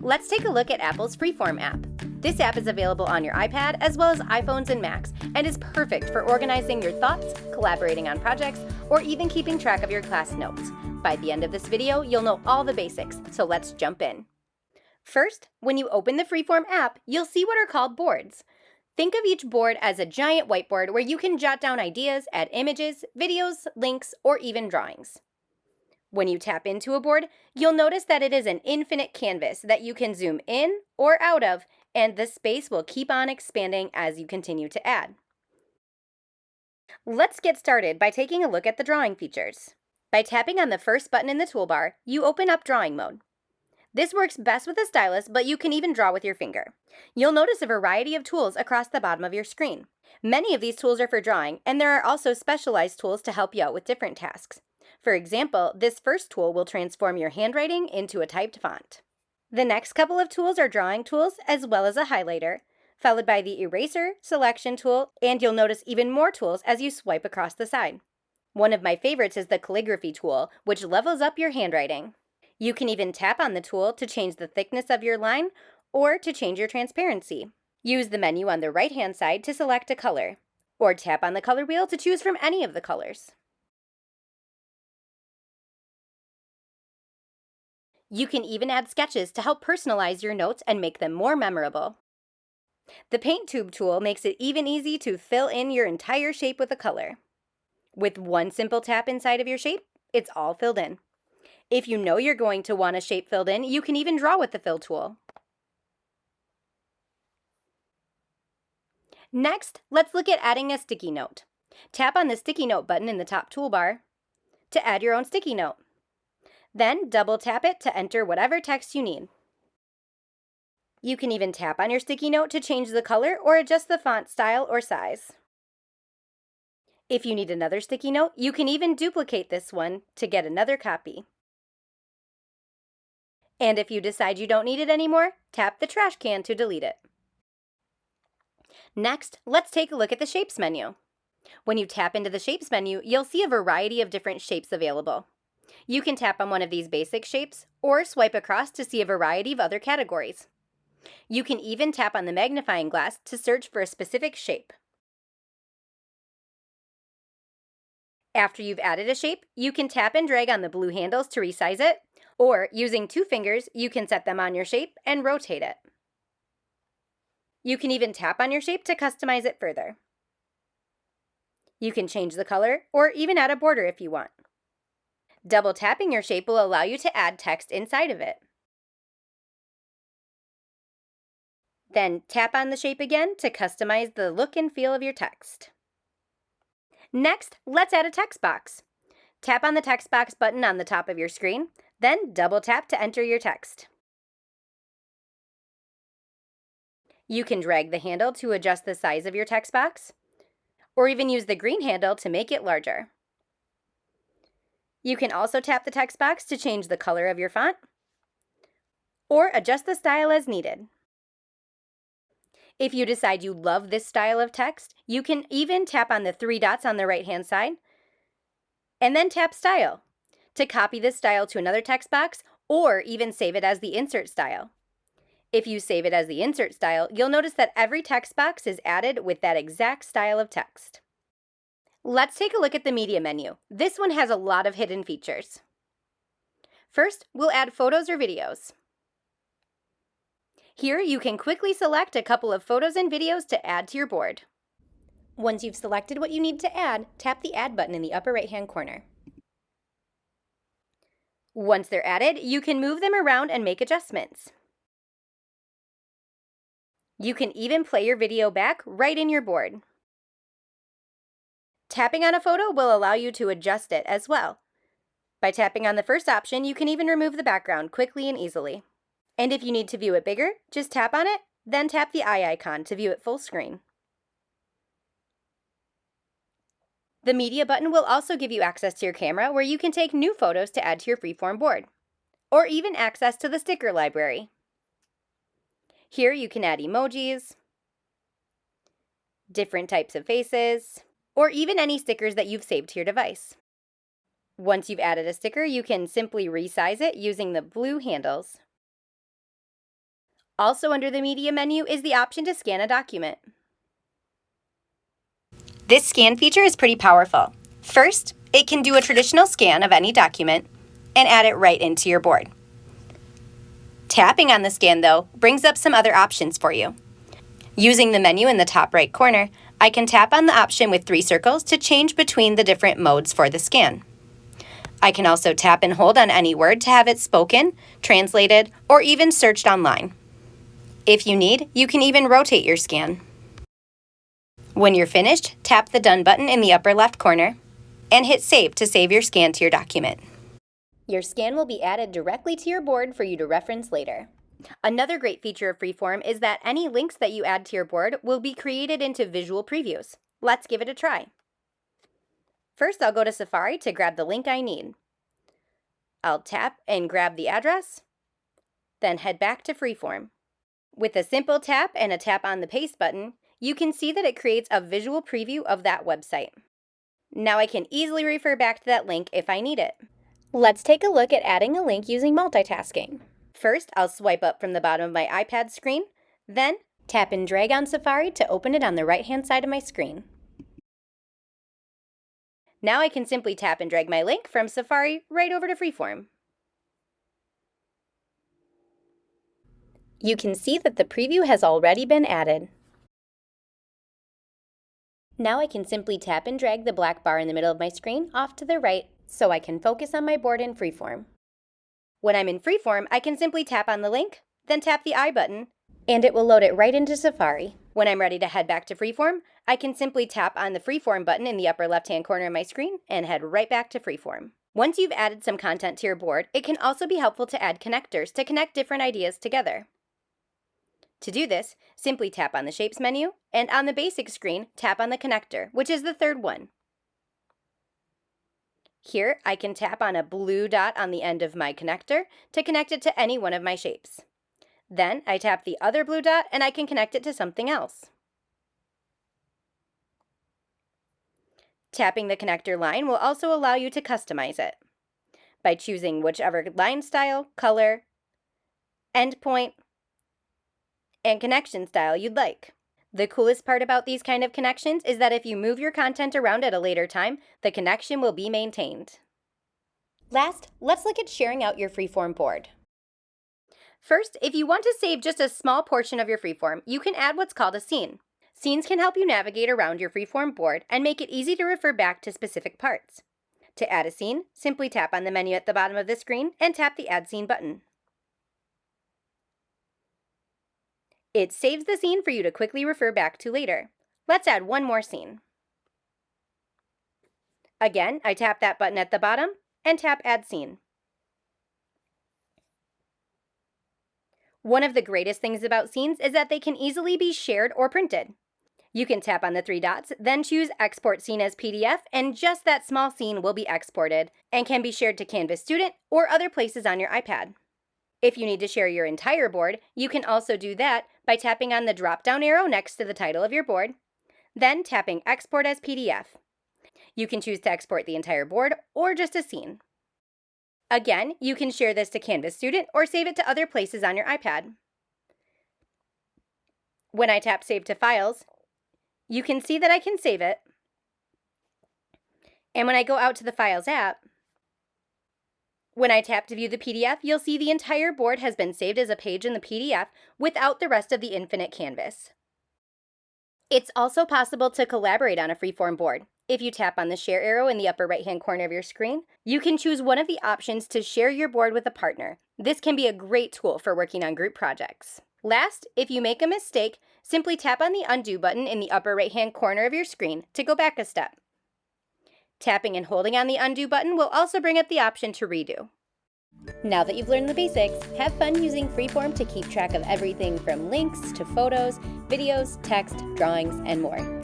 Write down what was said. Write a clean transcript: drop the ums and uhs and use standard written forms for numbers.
Let's take a look at Apple's Freeform app. This app is available on your iPad as well as iPhones and Macs and is perfect for organizing your thoughts, collaborating on projects, or even keeping track of your class notes. By the end of this video, you'll know all the basics, so let's jump in. First, when you open the Freeform app, you'll see what are called boards. Think of each board as a giant whiteboard where you can jot down ideas, add images, videos, links, or even drawings. When you tap into a board, you'll notice that it is an infinite canvas that you can zoom in or out of, and the space will keep on expanding as you continue to add. Let's get started by taking a look at the drawing features. By tapping on the first button in the toolbar, you open up drawing mode. This works best with a stylus, but you can even draw with your finger. You'll notice a variety of tools across the bottom of your screen. Many of these tools are for drawing, and there are also specialized tools to help you out with different tasks. For example, this first tool will transform your handwriting into a typed font. The next couple of tools are drawing tools as well as a highlighter, followed by the eraser, selection tool, and you'll notice even more tools as you swipe across the side. One of my favorites is the calligraphy tool, which levels up your handwriting. You can even tap on the tool to change the thickness of your line or to change your transparency. Use the menu on the right-hand side to select a color, or tap on the color wheel to choose from any of the colors. You can even add sketches to help personalize your notes and make them more memorable. The paint tube tool makes it even easy to fill in your entire shape with a color. With one simple tap inside of your shape, it's all filled in. If you know you're going to want a shape filled in, you can even draw with the fill tool. Next, let's look at adding a sticky note. Tap on the sticky note button in the top toolbar to add your own sticky note. Then double tap it to enter whatever text you need. You can even tap on your sticky note to change the color or adjust the font style or size. If you need another sticky note, you can even duplicate this one to get another copy. And if you decide you don't need it anymore, tap the trash can to delete it. Next, let's take a look at the Shapes menu. When you tap into the Shapes menu, you'll see a variety of different shapes available. You can tap on one of these basic shapes or swipe across to see a variety of other categories. You can even tap on the magnifying glass to search for a specific shape. After you've added a shape, you can tap and drag on the blue handles to resize it, or using 2 fingers, you can set them on your shape and rotate it. You can even tap on your shape to customize it further. You can change the color or even add a border if you want. Double tapping your shape will allow you to add text inside of it. Then tap on the shape again to customize the look and feel of your text. Next, let's add a text box. Tap on the text box button on the top of your screen, then double tap to enter your text. You can drag the handle to adjust the size of your text box, or even use the green handle to make it larger. You can also tap the text box to change the color of your font, or adjust the style as needed. If you decide you love this style of text, you can even tap on the 3 dots on the right-hand side, and then tap Style to copy this style to another text box, or even save it as the insert style. If you save it as the insert style, you'll notice that every text box is added with that exact style of text. Let's take a look at the Media menu. This one has a lot of hidden features. First, we'll add photos or videos. Here, you can quickly select a couple of photos and videos to add to your board. Once you've selected what you need to add, tap the Add button in the upper right-hand corner. Once they're added, you can move them around and make adjustments. You can even play your video back right in your board. Tapping on a photo will allow you to adjust it as well. By tapping on the first option, you can even remove the background quickly and easily. And if you need to view it bigger, just tap on it, then tap the eye icon to view it full screen. The Media button will also give you access to your camera where you can take new photos to add to your Freeform board, or even access to the sticker library. Here you can add emojis, different types of faces, or even any stickers that you've saved to your device. Once you've added a sticker, you can simply resize it using the blue handles. Also under the Media menu is the option to scan a document. This scan feature is pretty powerful. First, it can do a traditional scan of any document and add it right into your board. Tapping on the scan, though, brings up some other options for you. Using the menu in the top right corner, I can tap on the option with 3 circles to change between the different modes for the scan. I can also tap and hold on any word to have it spoken, translated, or even searched online. If you need, you can even rotate your scan. When you're finished, tap the Done button in the upper left corner and hit Save to save your scan to your document. Your scan will be added directly to your board for you to reference later. Another great feature of Freeform is that any links that you add to your board will be created into visual previews. Let's give it a try. First, I'll go to Safari to grab the link I need. I'll tap and grab the address, then head back to Freeform. With a simple tap and a tap on the Paste button, you can see that it creates a visual preview of that website. Now I can easily refer back to that link if I need it. Let's take a look at adding a link using multitasking. First, I'll swipe up from the bottom of my iPad screen, then tap and drag on Safari to open it on the right-hand side of my screen. Now I can simply tap and drag my link from Safari right over to Freeform. You can see that the preview has already been added. Now I can simply tap and drag the black bar in the middle of my screen off to the right so I can focus on my board in Freeform. When I'm in Freeform, I can simply tap on the link, then tap the I button, and it will load it right into Safari. When I'm ready to head back to Freeform, I can simply tap on the Freeform button in the upper left-hand corner of my screen and head right back to Freeform. Once you've added some content to your board, it can also be helpful to add connectors to connect different ideas together. To do this, simply tap on the Shapes menu, and on the basic screen, tap on the connector, which is the third one. Here, I can tap on a blue dot on the end of my connector to connect it to any one of my shapes. Then, I tap the other blue dot and I can connect it to something else. Tapping the connector line will also allow you to customize it by choosing whichever line style, color, endpoint, and connection style you'd like. The coolest part about these kind of connections is that if you move your content around at a later time, the connection will be maintained. Last, let's look at sharing out your Freeform board. First, if you want to save just a small portion of your Freeform, you can add what's called a scene. Scenes can help you navigate around your Freeform board and make it easy to refer back to specific parts. To add a scene, simply tap on the menu at the bottom of the screen and tap the Add Scene button. It saves the scene for you to quickly refer back to later. Let's add one more scene. Again, I tap that button at the bottom and tap Add Scene. One of the greatest things about scenes is that they can easily be shared or printed. You can tap on the 3 dots, then choose Export Scene as PDF, and just that small scene will be exported and can be shared to Canvas Student or other places on your iPad. If you need to share your entire board, you can also do that by tapping on the drop-down arrow next to the title of your board, then tapping Export as PDF. You can choose to export the entire board or just a scene. Again, you can share this to Canvas Student or save it to other places on your iPad. When I tap Save to Files, you can see that I can save it. And when I go out to the Files app, when I tap to view the PDF, you'll see the entire board has been saved as a page in the PDF without the rest of the infinite canvas. It's also possible to collaborate on a Freeform board. If you tap on the Share arrow in the upper right-hand corner of your screen, you can choose one of the options to share your board with a partner. This can be a great tool for working on group projects. Last, if you make a mistake, simply tap on the Undo button in the upper right-hand corner of your screen to go back a step. Tapping and holding on the Undo button will also bring up the option to redo. Now that you've learned the basics, have fun using Freeform to keep track of everything from links to photos, videos, text, drawings, and more.